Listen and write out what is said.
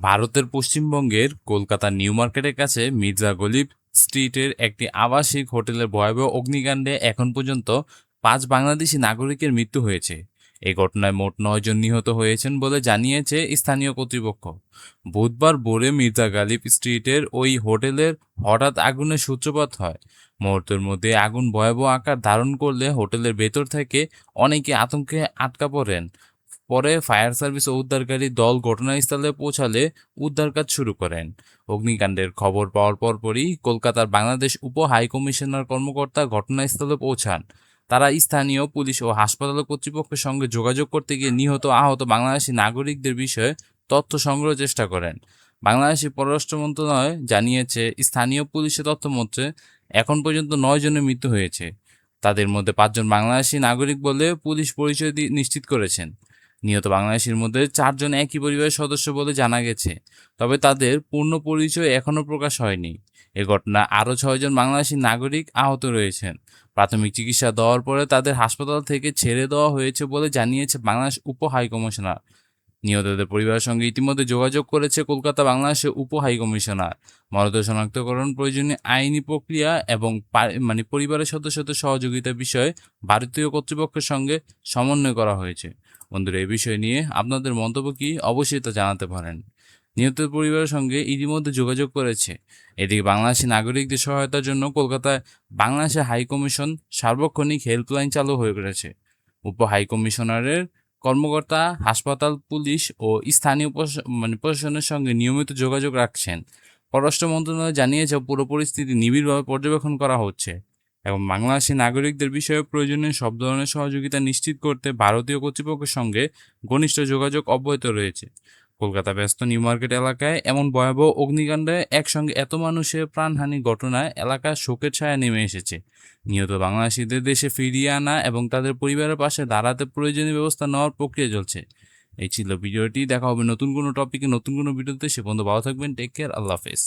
ভারতের পশ্চিমবঙ্গের কলকাতার নিউ মার্কেটের কাছে মির্জা গলিব স্ট্রিটের একটি আবাসিক হোটেলের ভয়াবহ অগ্নিকাণ্ডে এখন পর্যন্ত ৫ বাংলাদেশি নাগরিকের মৃত্যু হয়েছে। এই ঘটনায় মোট ৯ জন নিহত হয়েছেন বলে জানিয়েছে স্থানীয় কর্তৃপক্ষ। বুধবার ভোরে মির্জা গালিব স্ট্রিটের ওই হোটেলের হঠাৎ আগুনের সূত্রপাত হয়। মুহূর্তের মধ্যে আগুন ভয়াবহ আকার ধারণ করলে হোটেলের ভেতর থেকে অনেকে আতঙ্কে আটকা পড়েন। পরে ফায়ার সার্ভিস ও উদ্ধারকারী দল ঘটনাস্থলে পৌঁছালে উদ্ধার কাজ শুরু করেন। অগ্নিকাণ্ডের খবর পাওয়ার পরপরই কলকাতার বাংলাদেশ উপ হাইকমিশনার কর্মকর্তা ঘটনাস্থলে পৌঁছান। তারা স্থানীয় পুলিশ ও হাসপাতাল কর্তৃপক্ষের সঙ্গে যোগাযোগ করতে গিয়ে নিহত আহত বাংলাদেশি নাগরিকদের বিষয়ে তথ্য সংগ্রহের চেষ্টা করেন। বাংলাদেশের পররাষ্ট্র মন্ত্রণালয় জানিয়েছে, স্থানীয় পুলিশের তথ্য মতে এখন পর্যন্ত ৯ জনের মৃত্যু হয়েছে। তাদের মধ্যে ৫ জন বাংলাদেশি নাগরিক বলে পুলিশ পরিচয় নিশ্চিত করেছেন। নিহত বাংলাদেশির মধ্যে ৪ জন একই পরিবারের সদস্য বলে জানা গেছে, তবে তাদের পূর্ণ পরিচয় এখনও প্রকাশ হয়নি। এ ঘটনায় আরও ৬ জন বাংলাদেশি নাগরিক আহত রয়েছেন। প্রাথমিক চিকিৎসা দেওয়ার পরে তাদের হাসপাতাল থেকে ছেড়ে দেওয়া হয়েছে বলে জানিয়েছে বাংলাদেশ উপ হাইকমিশনার। নিহতদের পরিবারের সঙ্গে ইতিমধ্যে যোগাযোগ করেছে কলকাতা বাংলাদেশের উপ হাইকমিশনার। মরদেহ শনাক্তকরণ, প্রয়োজনীয় আইনি প্রক্রিয়া এবং পরিবারের সদস্যদের সহযোগিতার বিষয়ে ভারতীয় কর্তৃপক্ষের সঙ্গে সমন্বয় করা হয়েছে। বন্ধুরা, এই বিষয় নিয়ে আপনাদের মন্তব্য কি অবশ্যই তা জানাতে পারেন। নিহতের পরিবারের সঙ্গে ইতিমধ্যে যোগাযোগ করেছে। এদিকে বাংলাদেশি নাগরিকদের সহায়তার জন্য কলকাতায় বাংলাদেশের হাইকমিশন সার্বক্ষণিক হেল্পলাইন চালু হয়ে গেছে। উপ হাইকমিশনারের কর্মকর্তা হাসপাতাল, পুলিশ ও স্থানীয় প্রশাসনের সঙ্গে নিয়মিত যোগাযোগ রাখছেন। পররাষ্ট্র মন্ত্রণালয় জানিয়েছে, পুরো পরিস্থিতি নিবিড়ভাবে পর্যবেক্ষণ করা হচ্ছে এবং বাংলাদেশি নাগরিকদের বিষয়ে প্রয়োজনীয় সব ধরনের সহযোগিতা নিশ্চিত করতে ভারতীয় কর্তৃপক্ষের সঙ্গে ঘনিষ্ঠ যোগাযোগ অব্যাহত রয়েছে। কলকাতা ব্যস্ত নিউ মার্কেট এলাকায় এমন ভয়াবহ অগ্নিকাণ্ডে একসঙ্গে এত মানুষের প্রাণহানির ঘটনায় এলাকায় শোকের ছায়া নেমে এসেছে। নিহত বাংলাদেশিদের দেশে ফিরিয়ে আনা এবং তাদের পরিবারের পাশে দাঁড়াতে প্রয়োজনীয় ব্যবস্থা নেওয়ার প্রক্রিয়া চলছে। এই ছিল ভিডিওটি। দেখা হবে নতুন কোনো টপিকে, নতুন কোনো ভিডিওতে। সে পর্যন্ত ভালো থাকবেন। Take care. আল্লাহ হাফেজ।